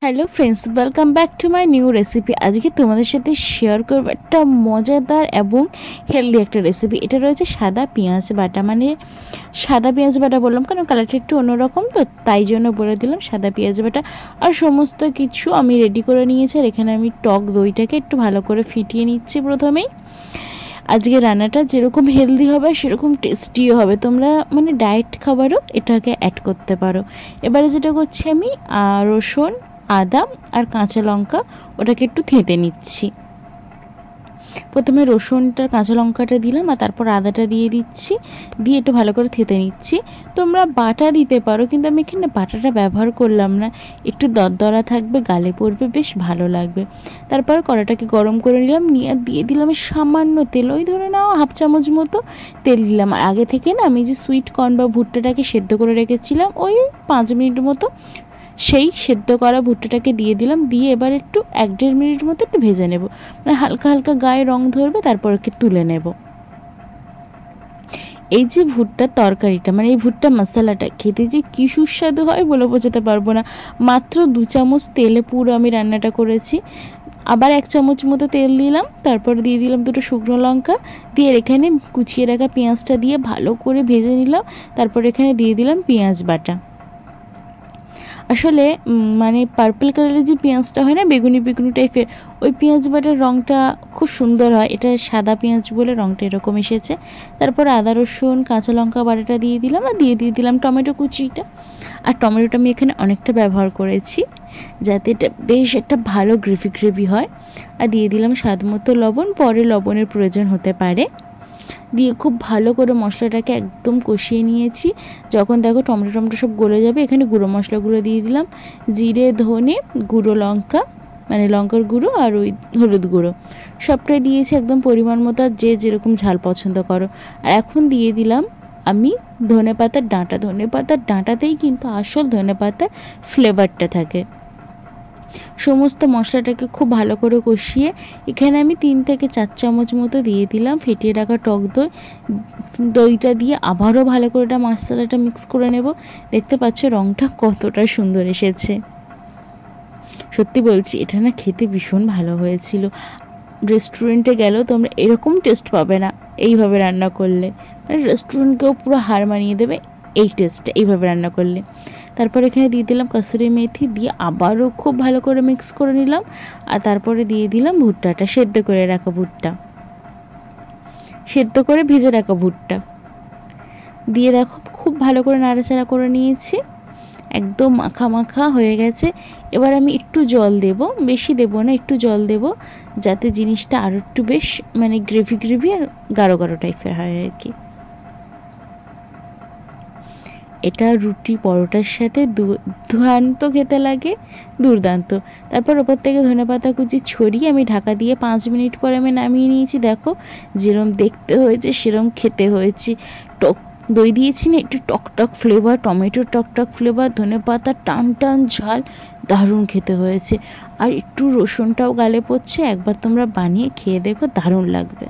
Hello friends, welcome back to my new recipe. আজকে তোমাদের সাথে শেয়ার করবো একটা মজাদার এবং হেলদি একটা রেসিপি। এটা রয়েছে সাদা পেঁয়াজ বাটা। মানে সাদা পেঁয়াজ বাটা বললাম কারণ কালারটা একটু অন্যরকম, তো তাই জন্য বলে দিলাম সাদা পেঁয়াজ বাটা। আর সমস্ত কিছু আমি রেডি করে নিয়েছি। আর এখানে আমি টক দইটাকে একটু ভালো করে ফিটিয়ে নিচ্ছি প্রথমেই। আজকে রান্নাটা যেরকম হেলদি হবে সেরকম টেস্টিও হবে। তোমরা মানে ডায়েট খাবারও এটাকে অ্যাড করতে পারো। এবারে যেটা করছি আমি রসুন, আদা আর কাঁচা লঙ্কা ওটাকে একটু থেঁতে নিচ্ছি। প্রথমে রসুনটা কাঁচা লঙ্কাটা দিলাম আর তারপর আদাটা দিয়ে দিচ্ছি, দিয়ে একটু ভালো করে থেঁতে নিচ্ছি। তোমরা বাটা দিতে পারো, কিন্তু আমি এখানে বাটাটা ব্যবহার করলাম না। একটু দরদরা থাকবে, গালে পড়বে, বেশ ভালো লাগবে। তারপর কড়াটাকে গরম করে নিলাম, নিয়ে দিয়ে দিলাম সামান্য তেল, ওই ধরে নাও হাফ চামচ মতো তেল দিলাম। আর আগে থেকে না আমি যে সুইট কর্ন বা ভুট্টাটাকে সেদ্ধ করে রেখেছিলাম ওই 5 মিনিট মতো, সেই সেদ্ধ করা ভুট্টাটাকে দিয়ে দিলাম। দিয়ে এবার একটু 1-1.5 মিনিট মতো একটু ভেজে নেব, মানে হালকা হালকা গায়ে রং ধরবে, তারপর ওকে তুলে নেব। এই যে ভুট্টার তরকারিটা, মানে এই ভুট্টা মশলাটা খেতে যে কী সুস্বাদু হয় বলে বোঝাতে পারবো না। মাত্র 2 চামচ তেলে পুরো আমি রান্নাটা করেছি। আবার 1 চামচ মতো তেল দিলাম, তারপর দিয়ে দিলাম 2টো শুকনো লঙ্কা, দিয়ে এখানে কুচিয়ে রাখা পেঁয়াজটা দিয়ে ভালো করে ভেজে নিলাম। তারপর এখানে দিয়ে দিলাম পেঁয়াজ বাটা। আসলে মানে পার্পল কালারের যে পেঁয়াজটা হয় না, বেগুনি বেগুনি টাইপের, ওই পেঁয়াজ বাটার রঙটা খুব সুন্দর হয়। এটা সাদা পেঁয়াজ বলে রঙটা এরকম এসেছে। তারপর আদা রসুন কাঁচা লঙ্কা বাটাটা দিয়ে দিলাম, আর দিয়ে দিলাম টমেটো কুচিটা। আর টমেটোটা আমি এখানে অনেকটা ব্যবহার করেছি যাতে এটা বেশ একটা ভালো গ্রেভি হয়। আর দিয়ে দিলাম স্বাদ মতো লবণ, পরে লবণের প্রয়োজন হতে পারে। দিয়ে খুব ভালো করে মশলাটাকে একদম কষিয়ে নিয়েছি। যখন দেখো টমেটো সব গলে যাবে, এখানে গুঁড়ো মশলাগুলো দিয়ে দিলাম, জিরে, ধনে, গুঁড়ো লঙ্কা মানে লঙ্কার গুঁড়ো আর ওই হলুদ গুঁড়ো সবটাই দিয়েছি একদম পরিমাণ মতো, আর যে যেরকম ঝাল পছন্দ করো। আর এখন দিয়ে দিলাম আমি ধনেপাতার ডাঁটা। ধনেপাতার ডাঁটাতেই কিন্তু আসল ধনেপাতার ফ্লেভারটা থাকে। সমস্ত মশলাটাকে খুব ভালো করে কষিয়ে এখানে আমি 3 থেকে 4 চামচ মতো দিয়ে দিলাম ফেটিয়ে রাখা টক দই। দইটা দিয়ে আবারও ভালো করে এটা মশলাটা মিক্স করে নেব। দেখতে পাচ্ছ রঙটা কতটা সুন্দর এসেছে। সত্যি বলছি, এটা না খেতে ভীষণ ভালো হয়েছিল। রেস্টুরেন্টে গেলেও তোমরা এরকম টেস্ট পাবে না এইভাবে রান্না করলে। মানে রেস্টুরেন্টকেও পুরো হার মানিয়ে দেবে এই টেস্টটা এইভাবে রান্না করলে। তারপর এখানে দিয়ে দিলাম কসুরি মেথি, দিয়ে আবারও খুব ভালো করে মিক্স করে নিলাম। আর তারপরে দিয়ে দিলাম ভুট্টাটা, সেদ্ধ করে রাখা ভুট্টা, সেদ্ধ করে ভেজে রাখা ভুট্টা দিয়ে দেখো খুব ভালো করে নাড়াচাড়া করে নিয়েছি। একদম মাখা মাখা হয়ে গেছে। এবার আমি একটু জল দেব, বেশি দেব না, একটু জল দেব যাতে জিনিসটা আরও একটু বেশ মানে গ্রেভি আর গাঢ় গাঢ় টাইপের হয় আর কি। এটা রুটি পরোটার সাথে দুর্দান্ত খেতে লাগে, দুর্দান্ত। তারপর ওপর থেকে ধনেপাতা কুচি ছড়িয়ে আমি ঢাকা দিয়ে 5 মিনিট পরে আমি নামিয়ে নিয়েছি। দেখো যেরম দেখতে হয়েছে সেরম খেতে হয়েছে। টক দই দিয়েছি না, একটু টকটক ফ্লেভার, টমেটোর টকটক ফ্লেভার, ধনেপাতার টান টান ঝাল, দারুণ খেতে হয়েছে। আর একটু রসুনটাও গালে পড়ছে। একবার তোমরা বানিয়ে খেয়ে দেখো, দারুণ লাগবে।